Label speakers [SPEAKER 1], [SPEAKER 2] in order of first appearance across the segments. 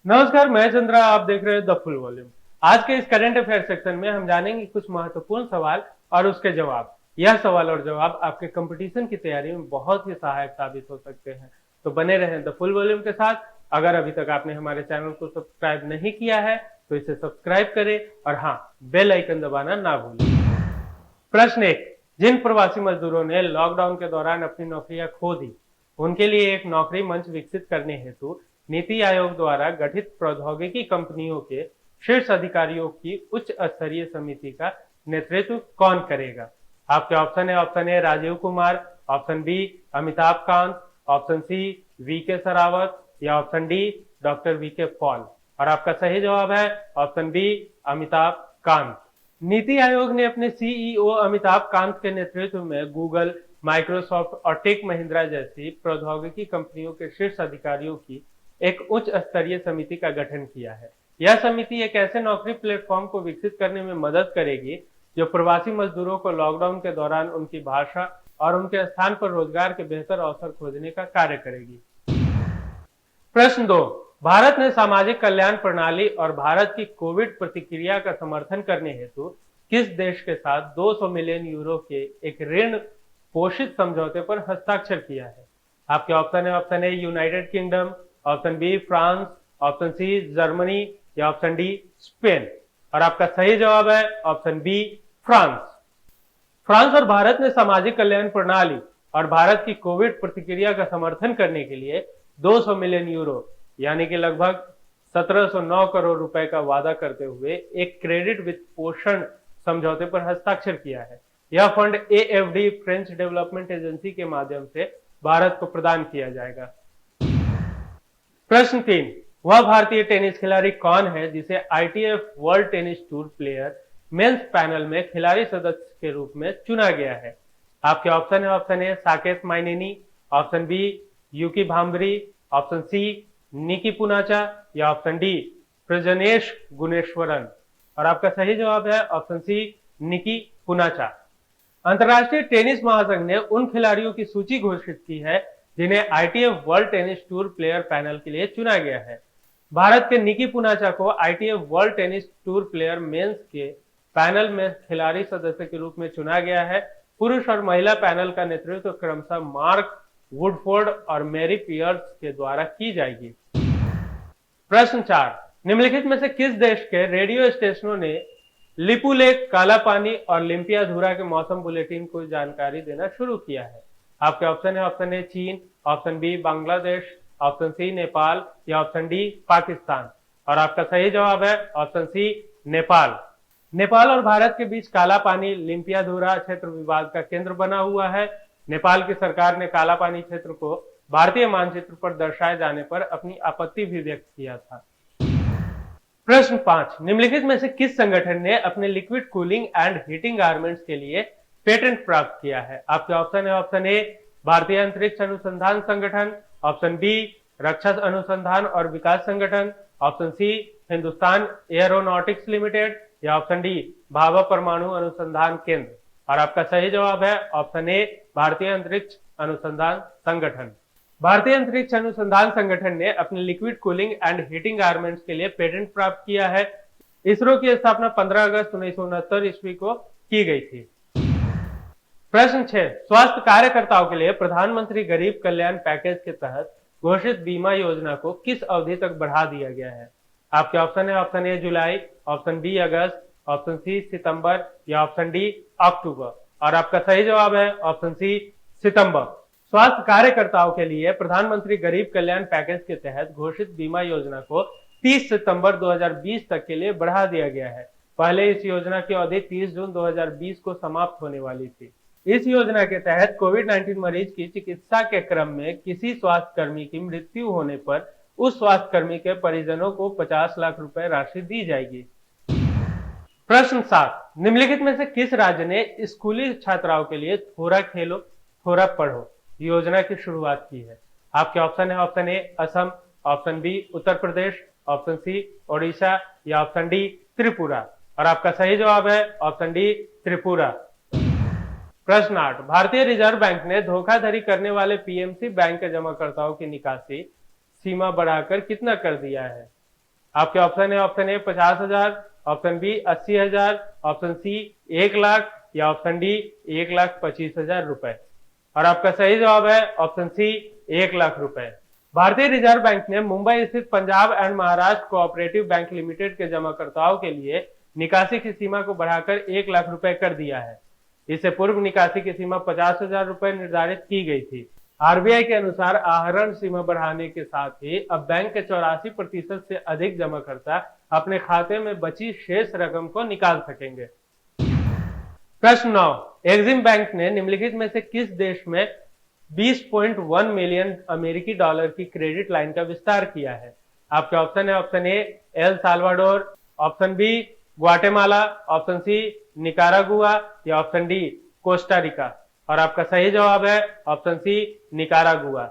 [SPEAKER 1] नमस्कार, मैं चंद्रा। आप देख रहे हैं द फुल वॉल्यूम। आज के इस करंट अफेयर सेक्शन में हम जानेंगे कुछ महत्वपूर्ण सवाल और उसके जवाब। यह सवाल और जवाब आपके कंपटीशन की तैयारी में बहुत ही सहायक साबित हो सकते हैं। तो बने रहें द फुल वॉल्यूम के साथ। अगर अभी तक आपने हमारे चैनल को सब्सक्राइब नहीं किया है तो इसे सब्सक्राइब करें और हाँ, बेल आइकन दबाना ना भूलें। प्रश्न 1। जिन प्रवासी मजदूरों ने लॉकडाउन के दौरान अपनी नौकरियां खो दी, उनके लिए एक नौकरी मंच विकसित करने हेतु नीति आयोग द्वारा गठित प्रौद्योगिकी कंपनियों के शीर्ष अधिकारियों की उच्च स्तरीय समिति का नेतृत्व कौन करेगा? आपके ऑप्शन है। Option A Rajiv Kumar, option B Amitabh Kant, option C V K Saraswat या option D doctor V K Paul. और आपका सही जवाब है ऑप्शन बी अमिताभ कांत। नीति आयोग ने अपने सीईओ अमिताभ कांत के नेतृत्व में गूगल, माइक्रोसॉफ्ट और टेक महिंद्रा जैसी प्रौद्योगिकी कंपनियों के शीर्ष अधिकारियों की एक उच्च स्तरीय समिति का गठन किया है। यह समिति एक ऐसे नौकरी प्लेटफॉर्म को विकसित करने में मदद करेगी जो प्रवासी मजदूरों को लॉकडाउन के दौरान उनकी भाषा और उनके स्थान पर रोजगार के बेहतर अवसर खोजने का कार्य करेगी। प्रश्न 2। भारत ने सामाजिक कल्याण प्रणाली और भारत की कोविड प्रतिक्रिया का समर्थन करने हेतु किस देश के साथ 200 मिलियन यूरो के एक ऋण पोषित समझौते पर हस्ताक्षर किया है? आपके ऑप्शन है। Option A United Kingdom, option B France, option C Germany या ऑप्शन डी स्पेन। और आपका सही जवाब है ऑप्शन बी फ्रांस। फ्रांस और भारत ने सामाजिक कल्याण प्रणाली और भारत की कोविड प्रतिक्रिया का समर्थन करने के लिए 200 मिलियन यूरो यानी कि लगभग 1709 करोड़ रुपए का वादा करते हुए एक क्रेडिट वित्त पोषण समझौते पर हस्ताक्षर किया है। यह fund AfD French development agency के माध्यम से भारत को प्रदान किया जाएगा। प्रश्न 3। वह भारतीय टेनिस खिलाड़ी कौन है जिसे ITF world tennis tour player men's panel में खिलाड़ी सदस्य के रूप में चुना गया है? आपके ऑप्शन है। Option A Saketh Myneni, option B Yuki Bhambri, option C Niki Poonacha या ऑप्शन डी प्रजनेश गुणेश्वरन। और आपका सही जवाब है ऑप्शन सी निकी पुनाचा। अंतर्राष्ट्रीय टेनिस महासंघ ने उन खिलाड़ियों की सूची घोषित की है जिन्हें ITF world tennis tour player panel के लिए चुना गया है। भारत के निकी पुनाचा को ITF world tennis tour player men's के पैनल में खिलाड़ी सदस्य के रूप में चुना गया है। पुरुष और महिला पैनल का नेतृत्व क्रमशः मार्क वुडफोर्ड और मैरी पियर्स के द्वारा की जाएगी। प्रश्न 4। निम्नलिखित में से किस देश के रेडियो स्टेशनों ने लिपू लेक, काला पानी और लिम्पियाधुरा के मौसम बुलेटिन को जानकारी देना शुरू किया है? आपके ऑप्शन है। ऑप्शन ए चीन, option B Bangladesh, option C Nepal या ऑप्शन डी पाकिस्तान। और आपका सही जवाब है ऑप्शन सी नेपाल। नेपाल और भारत के बीच काला पानी लिम्पियाधुरा क्षेत्र विवाद का केंद्र बना हुआ है। नेपाल की सरकार ने काला पानी क्षेत्र को भारतीय मानचित्र पर दर्शाए जाने पर अपनी आपत्ति भी व्यक्त किया था। प्रश्न 5। निम्नलिखित में से किस संगठन ने अपने liquid cooling and heating garments के लिए पेटेंट प्राप्त किया है? आपके ऑप्शन है। ऑप्शन ए भारतीय अंतरिक्ष अनुसंधान संगठन, ऑप्शन बी रक्षा अनुसंधान और विकास संगठन, option C Hindustan aeronautics limited या ऑप्शन डी भाभा परमाणु अनुसंधान केंद्र। और आपका सही जवाब है ऑप्शन ए भारतीय अंतरिक्ष अनुसंधान संगठन। भारतीय अंतरिक्ष अनुसंधान संगठन ने अपने liquid cooling and heating garments के लिए पेटेंट प्राप्त किया है। इसरो की स्थापना 15 अगस्त 1969 ईस्वी को की गई थी। प्रश्न 6। स्वास्थ्य कार्यकर्ताओं के लिए प्रधानमंत्री गरीब कल्याण पैकेज के तहत घोषित बीमा योजना को किस अवधि तक बढ़ा दिया गया है? आपके ऑप्शन है। ऑप्शन ए जुलाई, ऑप्शन बी अगस्त, ऑप्शन सी सितंबर या ऑप्शन डी अक्टूबर। और आपका सही जवाब है ऑप्शन सी सितंबर। स्वास्थ्य कार्यकर्ताओं के लिए प्रधानमंत्री गरीब कल्याण पैकेज के तहत घोषित बीमा योजना को 30 सितंबर 2020 तक के लिए बढ़ा दिया गया है। पहले इस योजना की अवधि 30 जून 2020 को समाप्त होने वाली थी। इस योजना के तहत कोविड-19 मरीज की चिकित्सा के क्रम में किसी स्वास्थ्य कर्मी की मृत्यु होने पर उस स्वास्थ्य कर्मी के परिजनों को 50 लाख रुपए राशि दी जाएगी। प्रश्न 7। निम्नलिखित में से किस राज्य ने स्कूली छात्राओं के लिए थोड़ा खेलो थोड़ा पढ़ो योजना की शुरुआत की है? आपके ऑप्शन है। Option A Assam, option B Uttar Pradesh, option C Odisha या ऑप्शन डी त्रिपुरा। और आपका सही जवाब है ऑप्शन डी त्रिपुरा। प्रश्न 8। भारतीय रिजर्व बैंक ने धोखाधड़ी करने वाले पीएमसी बैंक के जमाकर्ताओं की निकासी सीमा बढ़ाकर कितना कर दिया है? आपके ऑप्शन है option A 50,000, option B 80,000, option C 1,00,000 या ऑप्शन डी 1,25,000 रुपए। और आपका सही जवाब है ऑप्शन सी 1,00,000 रुपए। भारतीय रिजर्व बैंक ने मुंबई स्थित Punjab and Maharashtra cooperative bank limited के जमाकर्ताओं के लिए निकासी की सीमा को बढ़ाकर 1,00,000 रुपए कर दिया है। इससे पूर्व निकासी की सीमा 50,000 रुपए निर्धारित की गई थी। आरबीआई के अनुसार आहरण सीमा बढ़ाने के साथ ही अब बैंक के 84% से अधिक जमाकर्ता अपने खाते में बची शेष रकम को निकाल सकेंगे। प्रश्न 9, एक्सिम बैंक ने निम्नलिखित में से किस देश में 20.1 मिलियन अमेरिकी डॉलर की क्रेडिट लाइन का विस्तार किया है? आपके ऑप्शन है option A El Salvador, option B Guatemala, option C Nicaragua या ऑप्शन डी कोस्टा रिका। और आपका सही जवाब है ऑप्शन सी निकारागुआ।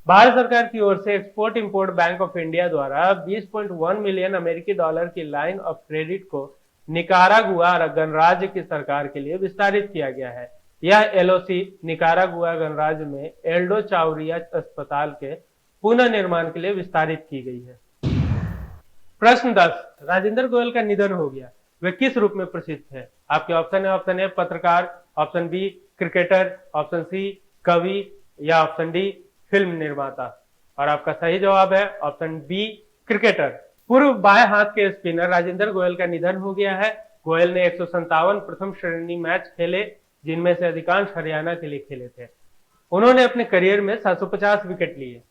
[SPEAKER 1] भारत सरकार की ओर से export import bank of India द्वारा 20.1 मिलियन अमेरिकी डॉलर की लाइन ऑफ क्रेडिट को निकारागुआ गणराज्य की सरकार के लिए विस्तारित किया गया है। यह एलओसी निकारागुआ गणराज्य में एल्डो चाउरिया अस्पताल के पुनः निर्माण के लिए विस्तारित की गई है। प्रश्न 10, राजेंद्र गोयल का निधन हो गया, वे किस रूप में प्रसिद्ध थे? आपके ऑप्शन है ऑप्शन ए पत्रकार, option B cricketer, option C कवि या ऑप्शन डी फिल्म निर्माता। और आपका सही जवाब है ऑप्शन बी क्रिकेटर। पूर्व बाएं हाथ के स्पिनर राजेंद्र गोयल का निधन हो गया है। गोयल ने 157 प्रथम श्रेणी मैच खेले, जिनमें से अधिकांश हरियाणा के लिए खेले थे। उन्होंने अपने करियर में 750 विकेट लिए।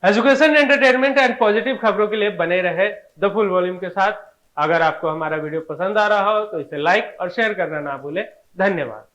[SPEAKER 1] एजुकेशन, एंटरटेनमेंट एंड पॉजिटिव खबरों के लिए बने रहे द फुल वॉल्यूम के साथ। अगर आपको हमारा वीडियो पसंद आ रहा हो तो इसे लाइक और शेयर करना ना भूलें। धन्यवाद।